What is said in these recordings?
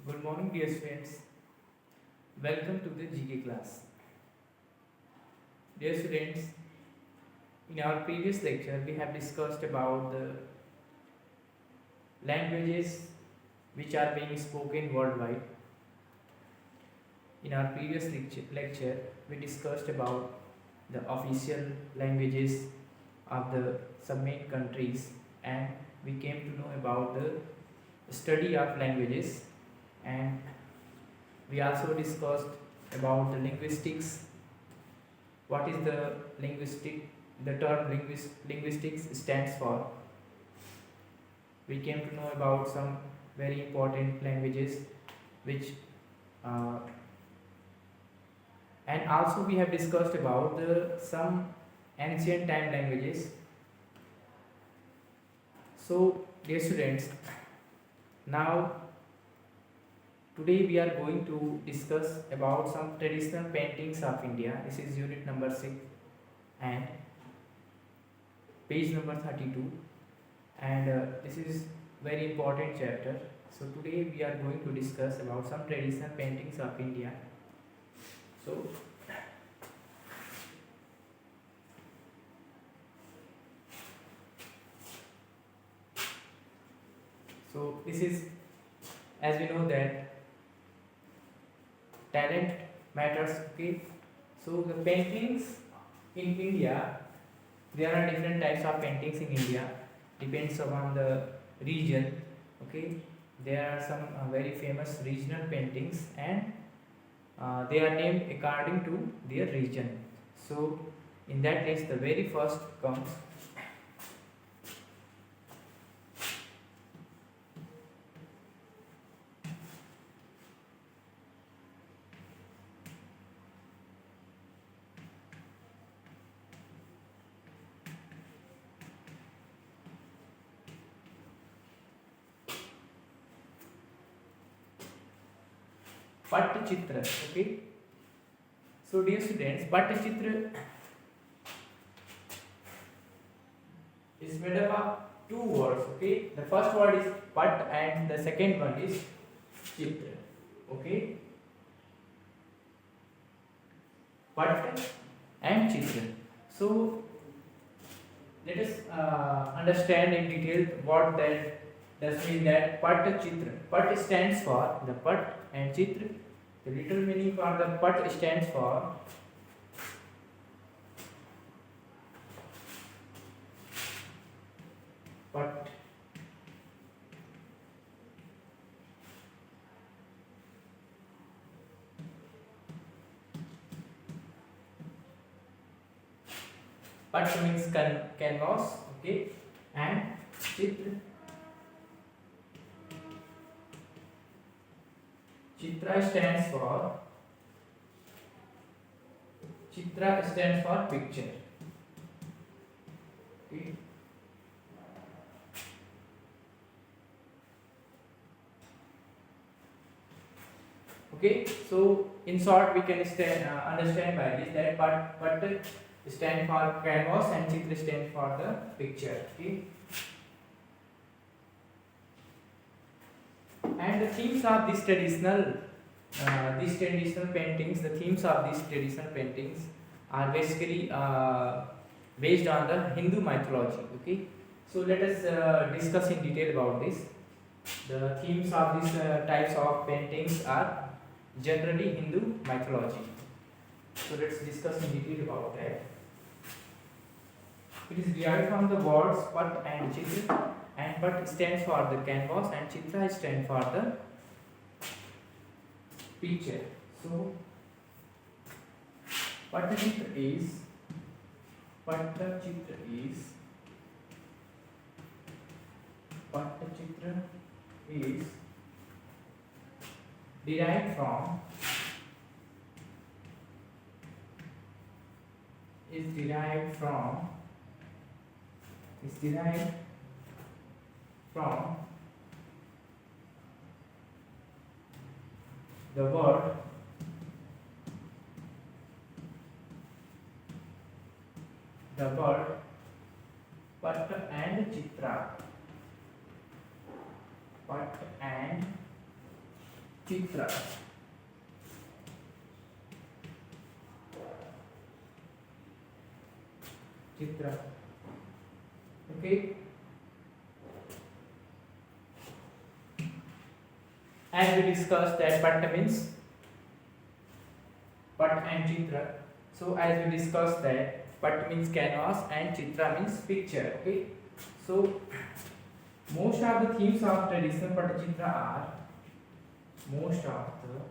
Good morning, dear students. Welcome to the GK class. Dear students, in our previous lecture, we have discussed about the languages which are being spoken worldwide. In our previous lecture, we discussed about the official languages of the submain countries, and we came to know about the study of languages, and we also discussed about the linguistics. What is the the term linguistics stands for. We came to know about some very important languages which uh, and also we have discussed about some ancient time languages. So dear students, now today we are going to discuss about some traditional paintings of India. This is unit number 6 and page number 32, and this is very important chapter. So today we are going to discuss about some traditional paintings of India. So this is, as we know that talent matters. Okay, so the paintings in India, there are different types of paintings in India, depends upon the region. Okay, there are some very famous regional paintings, and they are named according to their region. So in that case, the very first comes Pattachitra. Okay, so dear students, Pattachitra is made up of two words. Okay, the first word is Patt and the second one is Chitra. Okay, Patt and Chitra. So let us understand in detail what that does mean. That Pattachitra. Patt stands for the Patt, and Chitra, the literal meaning for the Patt stands for Patt. Patt means canvas. Okay, and Chitra. Chitra stands for picture. Okay. Okay, so in short we can understand by this that Patt stand for canvas and Chitra stand for the picture. Okay, and the themes of these traditional paintings, the themes of these traditional paintings are basically based on the Hindu mythology. Okay, so let us discuss in detail about this. The themes of these types of paintings are generally Hindu mythology. So let's discuss in detail about that. It is derived from the words Patt and Chitra, and Patt stands for the canvas and Chitra stands for the picture. So Pattachitra is derived from the word Patt and Chitra. Patt and Chitra. Chitra. Okay. And we discussed that patta means Pat and Chitra. So as we discussed that Pat means canvas and Chitra means picture. Okay. So most of the themes of traditional Pattachitra are most of the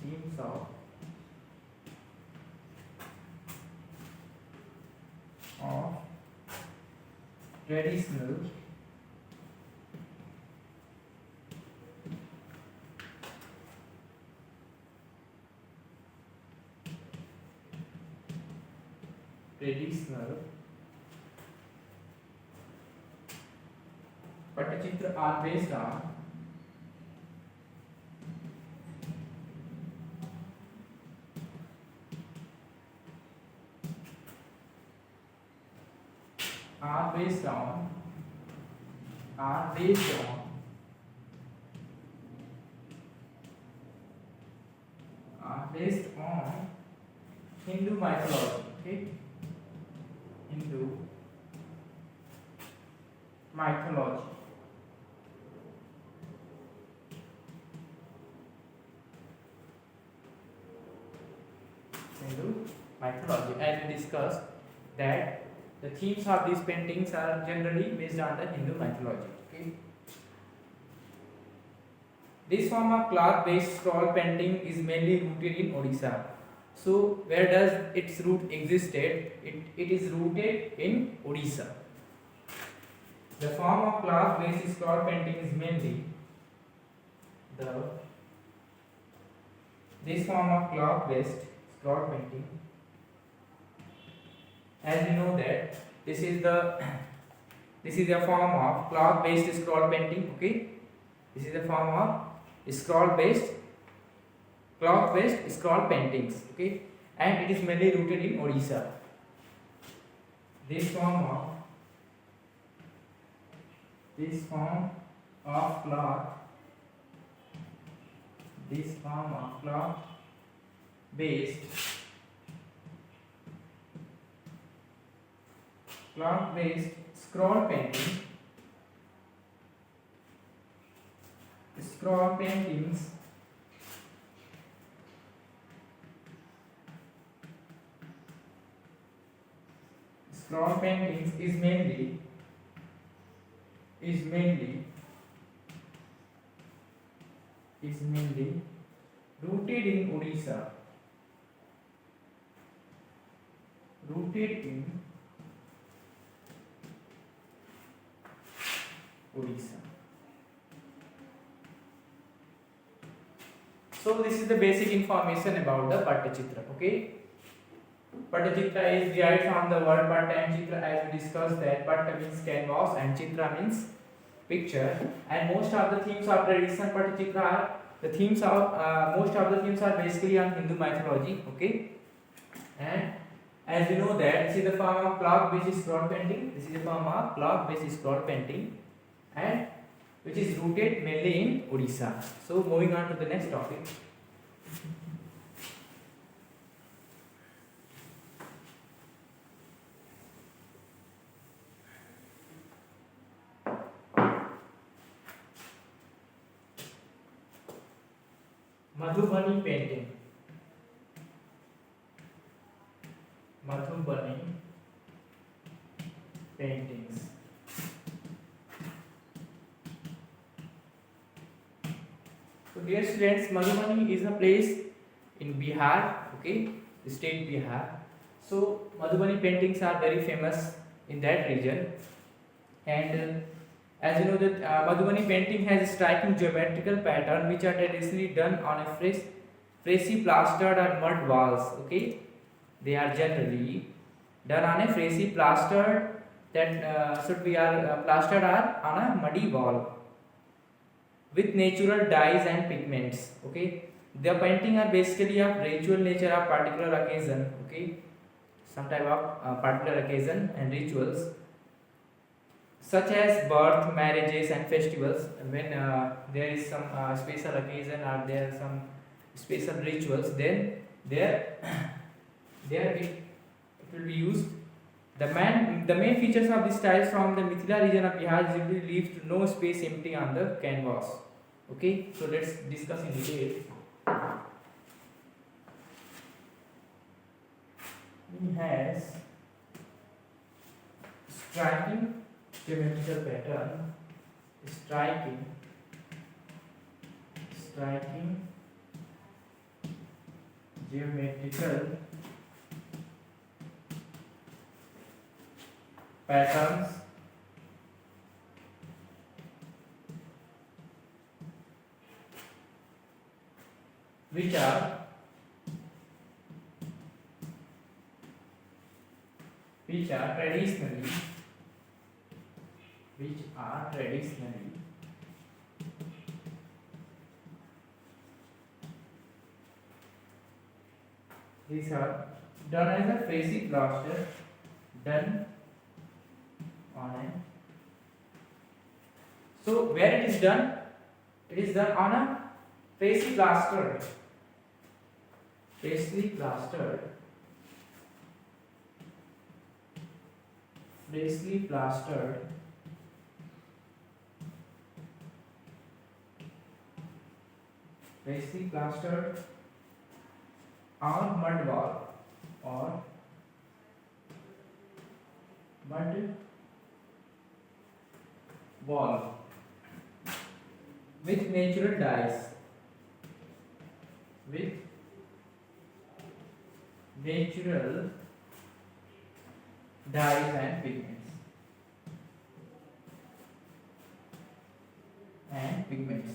themes of traditional Pattachitra are based on based on Hindu mythology. Okay, Hindu mythology. Hindu mythology, and we discussed that the themes of these paintings are generally based on the Hindu mythology. Okay. This form of cloth-based scroll painting is mainly rooted in Odisha. So, where does its root existed? It is rooted in Odisha. The form of cloth-based scroll painting is mainly this form of cloth-based scroll painting. As we know that this is a form of cloth-based scroll painting. Okay, this is a form of cloth-based scroll paintings. Okay, and it is mainly rooted in Odisha. This form of cloth-based scroll paintings is mainly rooted in Odisha. So this is the basic information about the Pattachitra. Okay. Pattachitra is derived from the word Patta and Chitra, as we discussed that Patta means canvas and Chitra means picture. And most of the themes of traditional Pattachitra are most of the themes are basically on Hindu mythology. Okay. And as we know that this is the form of cloth-based scroll painting. And which is rooted mainly in Odisha. So moving on to the next topic. Madhubani painting. Madhubani paintings. So dear students, Madhubani is a place in Bihar, okay, state Bihar. So Madhubani paintings are very famous in that region, and as you know that Madhubani painting has a striking geometrical pattern which are traditionally done on a freshly plastered or mud walls. Okay, they are generally done on a freshly plastered plastered on a muddy wall with natural dyes and pigments. Okay, the painting are basically of ritual nature of particular occasion. Okay, some type of particular occasion and rituals. such as birth, marriages, and festivals. When there is some special occasion or there are some special rituals, then there it will be used. The main features of this style from the Mithila region of Bihar usually leaves no space empty on the canvas. Okay, so let's discuss in detail. He has striking geometrical pattern, striking geometrical patterns which are traditionally these are done as a facing plaster, done on a, so where it is done? It is done on a facing plaster, freshly plastered or mud wall with natural dyes, and pigments.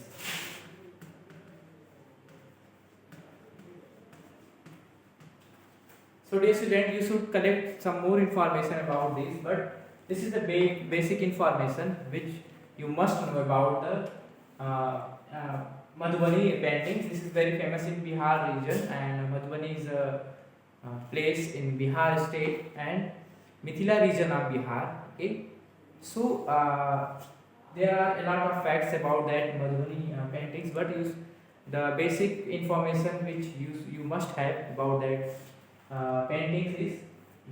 So dear student, you should collect some more information about this, but this is the basic information which you must know about the Madhubani paintings. This is very famous in Bihar region, and Madhubani is a place in Bihar state and Mithila region of Bihar. Okay, so there are a lot of facts about that Madhubani paintings, but the basic information which you must have about that paintings is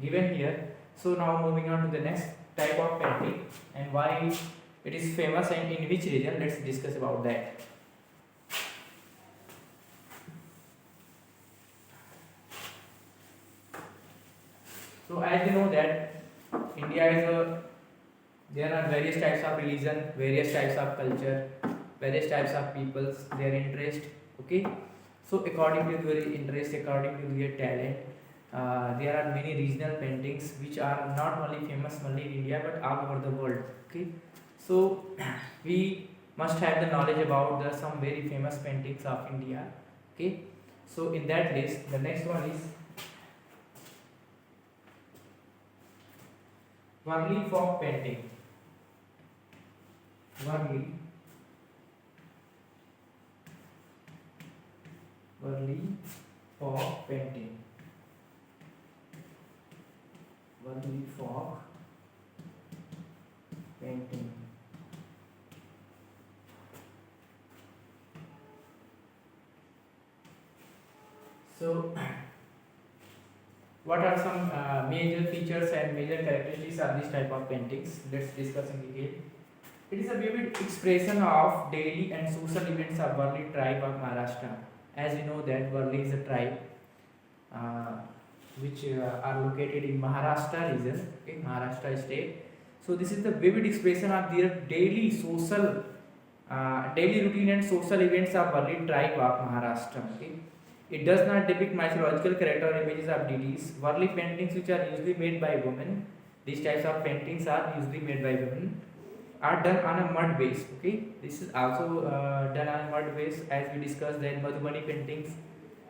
given here. So now moving on to the next type of painting and why it is famous and in which region. Let's discuss about that. So as you know that India is there are various types of religion, various types of culture, various types of peoples, their interest. Okay, so according to your interest, according to your talent, there are many regional paintings which are not only famous only in India but all over the world. Okay, so we must have the knowledge about some very famous paintings of India. Okay, so in that list, the next one is Warli folk painting. Warli folk painting. Warli folk painting. So, what are some major features and major characteristics of this type of paintings? Let's discuss in detail. It is a vivid expression of daily and social events of Warli tribe of Maharashtra. As you know that Warli is a tribe which are located in Maharashtra region, okay, Maharashtra state. So this is the vivid expression of their daily routine and social events of Warli tribe of Maharashtra. Okay. It does not depict mythological character or images of deities. Warli paintings, which are usually made by women, these types of paintings are usually made by women, are done on a mud base. Okay, this is also done on a mud base, as we discussed that Madhubani paintings,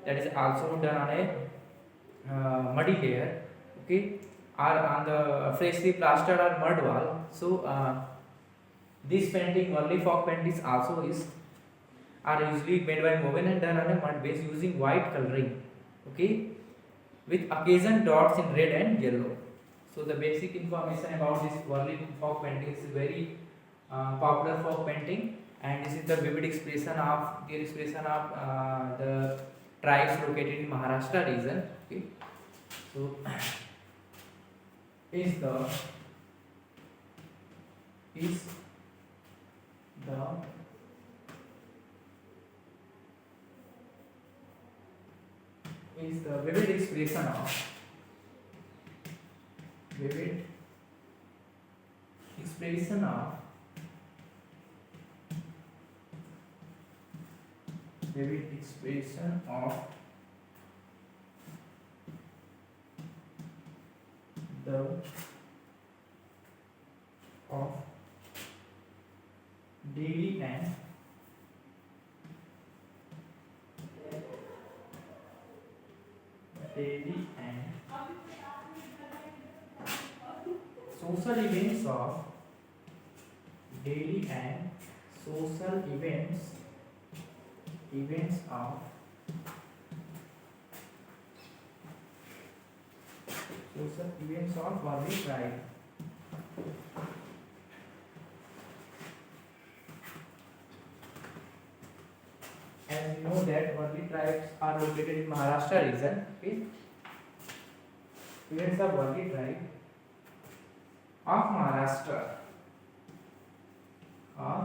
that is also done on a muddy layer. Okay, or on the freshly plastered or mud wall. So this painting, Warli folk paintings, also are usually made by women and done on a mud base using white coloring. Okay, with occasion dots in red and yellow. So the basic information about this Worli folk painting is very popular folk painting, and this is the vivid expression of the tribes located in Maharashtra region. Okay, so is the is the is the vivid expression of vivid expression of vivid expression the of daily and social events of daily and social events of Worli tribe. As we know that Worli tribes are located in Maharashtra region. Okay, events of Worli tribe of Maharashtra of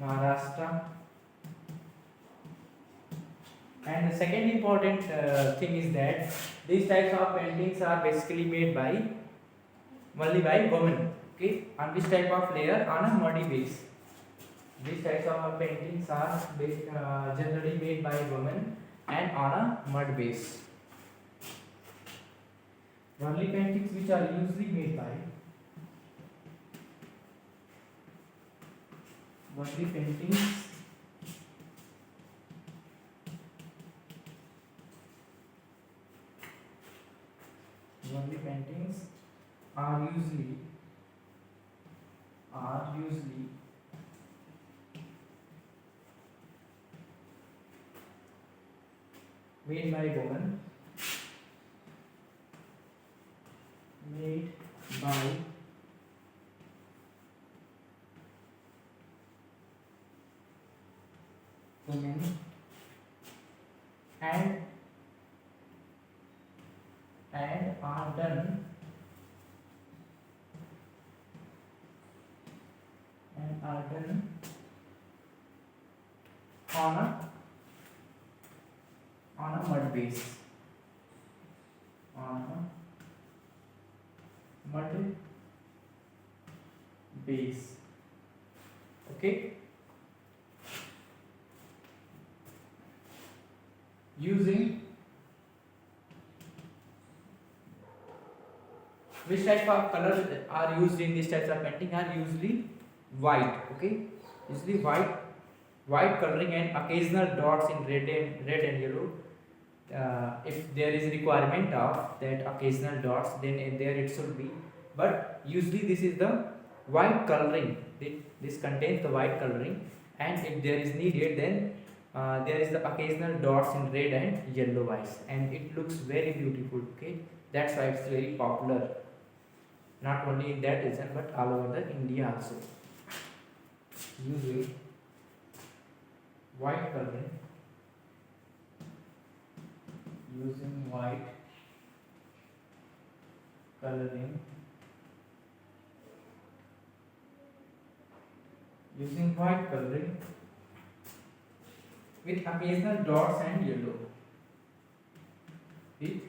Maharashtra. And the second important thing is that these types of paintings are basically made by only by women. Okay, on this type of layer on a muddy base. These types of paintings are generally made by women and on a mud base. Only paintings which are usually made by only paintings are usually made by women, made by women and are done on a mud base. On a mud base. Okay. Using which type of colors are used in these types of painting are usually white. Okay, usually white coloring and occasional dots in red and yellow. If there is requirement of that occasional dots, then there it should be. But usually this is the white coloring. This contains the white coloring, and if there is needed, then there is the occasional dots in red and yellow eyes, and it looks very beautiful. Okay, that's why it's very popular, not only in that region but all over the India also. Using white coloring, using white coloring, using white coloring with occasional dots and yellow, with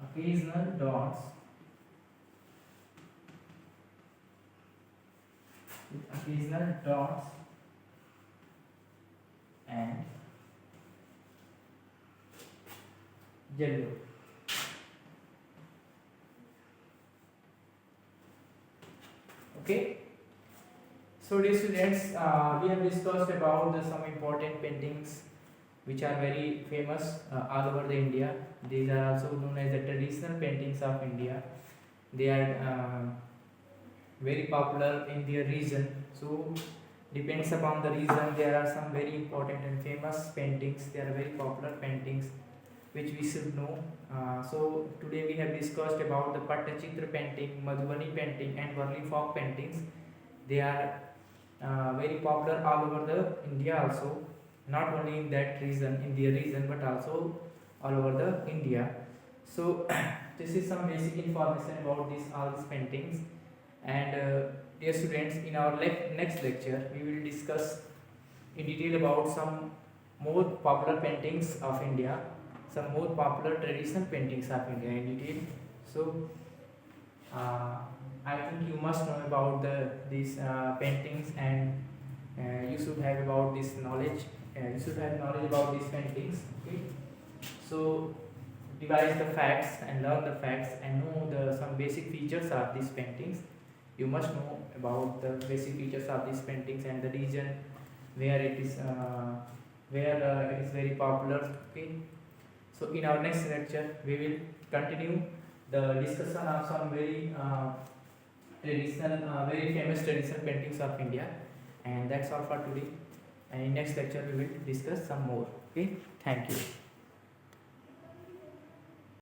occasional dots, and yellow. Okay, so dear students, we have discussed about some important paintings which are very famous all over the India. These are also known as the traditional paintings of India. They are very popular in their region. So depends upon the region. There are some very important and famous paintings. They are very popular paintings which we should know. So today we have discussed about the Pattachitra painting, Madhubani painting and Varli folk paintings. They are very popular all over the India also, not only in that region, India region, but also all over the India. So this is some basic information about this all these paintings. And dear students, in our next lecture we will discuss in detail about some more popular paintings of India, some more popular traditional paintings of India in detail. So I think you must know about these paintings, and you should have about this knowledge. You should have knowledge about these paintings. Okay, so devise the facts and learn the facts and know some basic features of these paintings. You must know about the basic features of these paintings and the region where it is very popular. Okay, so in our next lecture we will continue the discussion of some very very famous traditional paintings of India, and that's all for today. And in next lecture we will discuss some more. Okay, thank you.